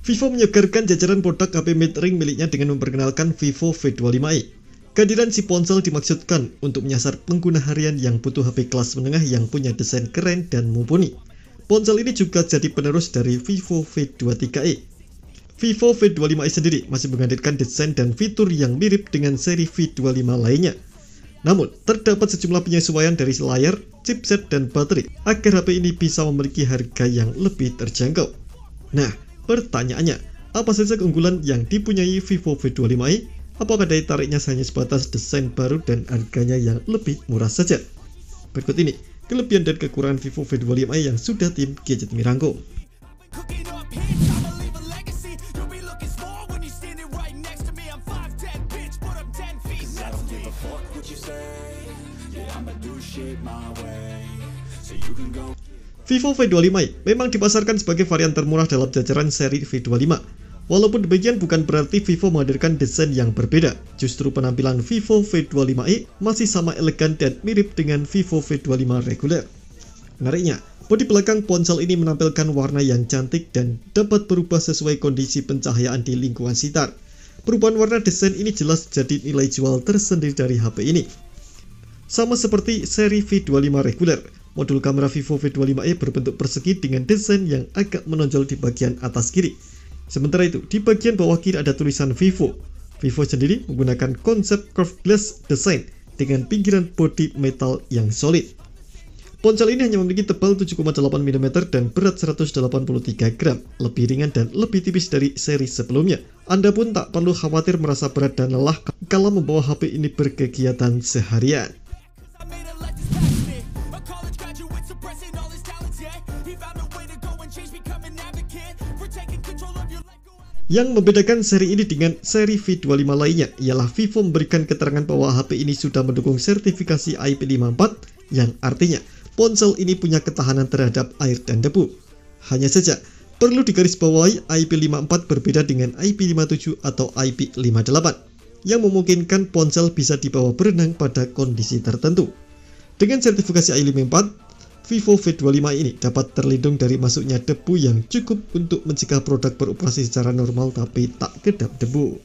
Vivo menyegarkan jajaran produk HP mid-range miliknya dengan memperkenalkan Vivo V25i. Kehadiran si ponsel dimaksudkan untuk menyasar pengguna harian yang butuh HP kelas menengah yang punya desain keren dan mumpuni. Ponsel ini juga jadi penerus dari Vivo V23i. Vivo V25i sendiri masih menghadirkan desain dan fitur yang mirip dengan seri V25 lainnya. Namun, terdapat sejumlah penyesuaian dari layar, chipset, dan baterai agar HP ini bisa memiliki harga yang lebih terjangkau. Nah, pertanyaannya, apa saja keunggulan yang dipunyai Vivo V25i? Apakah daya tariknya hanya sebatas desain baru dan harganya yang lebih murah saja? Berikut ini kelebihan dan kekurangan Vivo V25i yang sudah tim Gadget Me rangkum. Vivo V25i memang dipasarkan sebagai varian termurah dalam jajaran seri V25. Walaupun demikian bukan berarti Vivo menghadirkan desain yang berbeda. Justru penampilan Vivo V25i masih sama elegan dan mirip dengan Vivo V25 reguler. Menariknya, bodi belakang ponsel ini menampilkan warna yang cantik dan dapat berubah sesuai kondisi pencahayaan di lingkungan sekitar. Perubahan warna desain ini jelas jadi nilai jual tersendiri dari HP ini. Sama seperti seri V25 reguler, modul kamera Vivo V25i berbentuk persegi dengan desain yang agak menonjol di bagian atas kiri. Sementara itu, di bagian bawah kiri ada tulisan Vivo. Vivo sendiri menggunakan konsep curved glass design dengan pinggiran bodi metal yang solid. Ponsel ini hanya memiliki tebal 7,8 mm dan berat 183 gram, lebih ringan dan lebih tipis dari seri sebelumnya. Anda pun tak perlu khawatir merasa berat dan lelah kalau membawa HP ini berkegiatan seharian. Yang membedakan seri ini dengan seri V25 lainnya ialah Vivo memberikan keterangan bahwa HP ini sudah mendukung sertifikasi IP54, yang artinya ponsel ini punya ketahanan terhadap air dan debu. Hanya saja, perlu digarisbawahi IP54 berbeda dengan IP57 atau IP58, yang memungkinkan ponsel bisa dibawa berenang pada kondisi tertentu. Dengan sertifikasi IP54, Vivo V25 ini dapat terlindung dari masuknya debu yang cukup untuk mencegah produk beroperasi secara normal tapi tak kedap debu.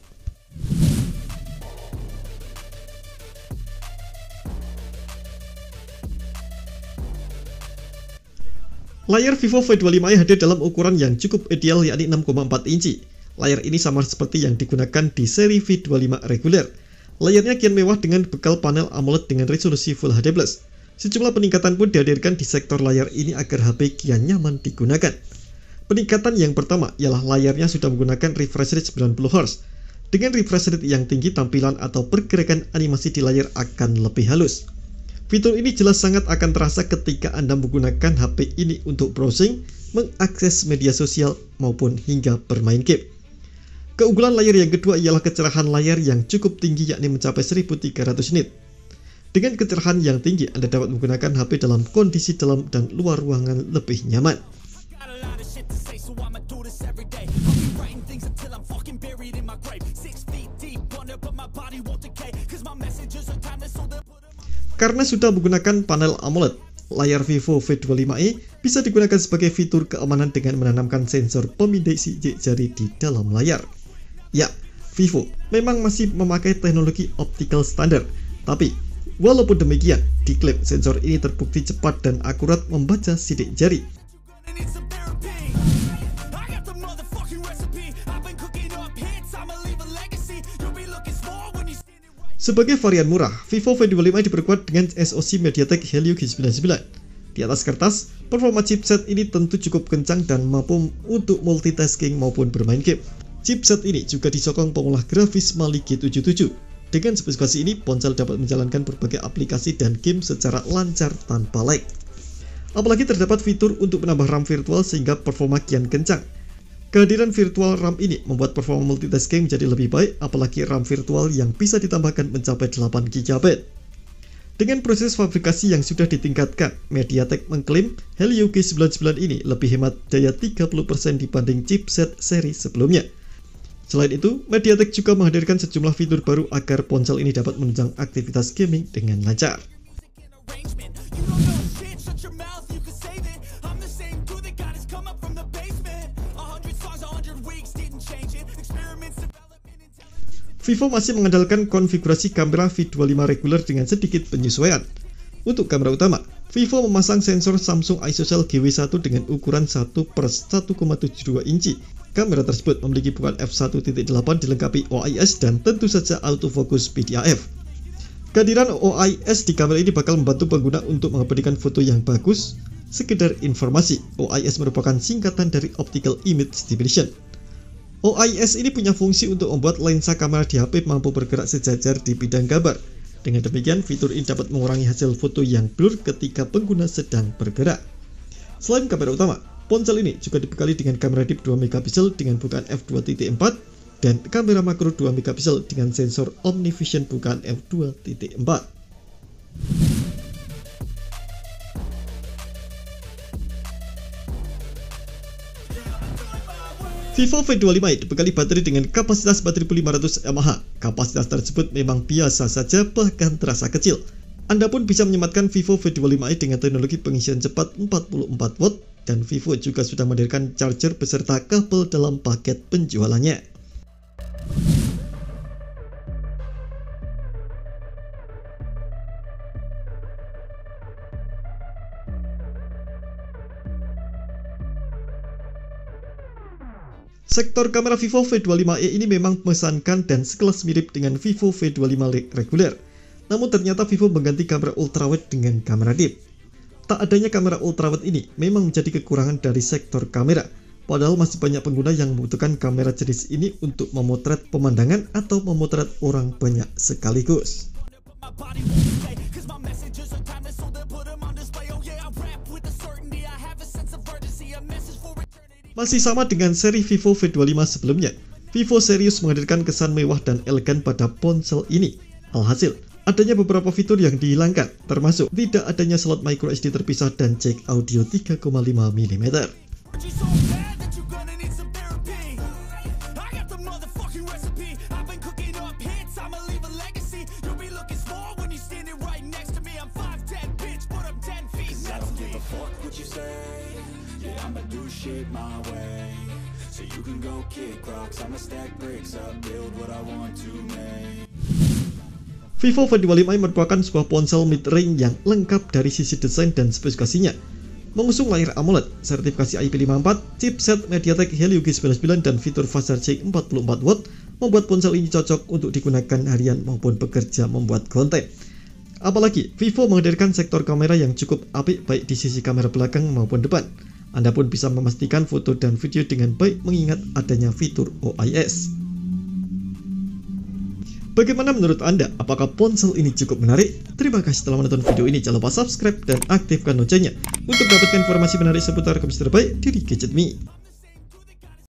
Layar Vivo V25i hadir dalam ukuran yang cukup ideal yakni 6,4 inci. Layar ini sama seperti yang digunakan di seri V25 reguler. Layarnya kian mewah dengan bekal panel AMOLED dengan resolusi Full HD+. Sejumlah peningkatan pun dihadirkan di sektor layar ini agar HP kian nyaman digunakan. Peningkatan yang pertama ialah layarnya sudah menggunakan refresh rate 90Hz. Dengan refresh rate yang tinggi, tampilan atau pergerakan animasi di layar akan lebih halus. Fitur ini jelas sangat akan terasa ketika Anda menggunakan HP ini untuk browsing, mengakses media sosial, maupun hingga bermain game. Keunggulan layar yang kedua ialah kecerahan layar yang cukup tinggi yakni mencapai 1300 nit. Dengan kecerahan yang tinggi, Anda dapat menggunakan HP dalam kondisi dalam dan luar ruangan lebih nyaman. Karena sudah menggunakan panel AMOLED, layar Vivo V25i bisa digunakan sebagai fitur keamanan dengan menanamkan sensor pemindai sidik jari di dalam layar. Ya, Vivo memang masih memakai teknologi optical standar, tapi walaupun demikian, diklaim sensor ini terbukti cepat dan akurat membaca sidik jari. Sebagai varian murah, Vivo V25i diperkuat dengan SoC MediaTek Helio G99. Di atas kertas, performa chipset ini tentu cukup kencang dan mampu untuk multitasking maupun bermain game. Chipset ini juga disokong pengolah grafis Mali G77. Dengan spesifikasi ini, ponsel dapat menjalankan berbagai aplikasi dan game secara lancar tanpa lag. Apalagi terdapat fitur untuk menambah RAM virtual sehingga performa kian kencang. Kehadiran virtual RAM ini membuat performa multitasking menjadi lebih baik, apalagi RAM virtual yang bisa ditambahkan mencapai 8 GB. Dengan proses fabrikasi yang sudah ditingkatkan, MediaTek mengklaim Helio G99 ini lebih hemat daya 30% dibanding chipset seri sebelumnya. Selain itu, MediaTek juga menghadirkan sejumlah fitur baru agar ponsel ini dapat menunjang aktivitas gaming dengan lancar. Vivo masih mengandalkan konfigurasi kamera V25 reguler dengan sedikit penyesuaian. Untuk kamera utama, Vivo memasang sensor Samsung ISOCELL GW1 dengan ukuran 1/1,72 inci. Kamera tersebut memiliki bukaan f1.8 dilengkapi OIS dan tentu saja autofocus PDAF. Kehadiran OIS di kamera ini bakal membantu pengguna untuk mengabadikan foto yang bagus. Sekedar informasi, OIS merupakan singkatan dari Optical Image Stabilization. OIS ini punya fungsi untuk membuat lensa kamera di HP mampu bergerak sejajar di bidang gambar. Dengan demikian, fitur ini dapat mengurangi hasil foto yang blur ketika pengguna sedang bergerak. Selain kamera utama, ponsel ini juga dibekali dengan kamera deep 2 megapiksel dengan bukaan f2.4 dan kamera makro 2 megapiksel dengan sensor OmniVision bukaan f2.4. Vivo V25 dibekali baterai dengan kapasitas 4500 mAh. Kapasitas tersebut memang biasa saja, bahkan terasa kecil. Anda pun bisa menyematkan Vivo V25 dengan teknologi pengisian cepat 44 watt dan Vivo juga sudah menghadirkan charger beserta kabel dalam paket penjualannya. Sektor kamera Vivo V25e ini memang memesankan dan sekelas mirip dengan Vivo V25 reguler. Namun ternyata Vivo mengganti kamera ultrawide dengan kamera deep. Tak adanya kamera ultrawide ini memang menjadi kekurangan dari sektor kamera. Padahal masih banyak pengguna yang membutuhkan kamera jenis ini untuk memotret pemandangan atau memotret orang banyak sekaligus. Masih sama dengan seri Vivo V25 sebelumnya, Vivo serius menghadirkan kesan mewah dan elegan pada ponsel ini. Alhasil, adanya beberapa fitur yang dihilangkan, termasuk tidak adanya slot microSD terpisah dan jack audio 3,5 mm. Vivo V25 merupakan sebuah ponsel mid-range yang lengkap dari sisi desain dan spesifikasinya. Mengusung layar AMOLED, sertifikasi IP54, chipset MediaTek Helio G99 dan fitur fast charging 44 watt membuat ponsel ini cocok untuk digunakan harian maupun bekerja membuat konten. Apalagi, Vivo menghadirkan sektor kamera yang cukup apik baik di sisi kamera belakang maupun depan. Anda pun bisa memastikan foto dan video dengan baik mengingat adanya fitur OIS. Bagaimana menurut Anda? Apakah ponsel ini cukup menarik? Terima kasih telah menonton video ini. Jangan lupa subscribe dan aktifkan loncengnya untuk mendapatkan informasi menarik seputar komputer terbaik dari Gadget Me.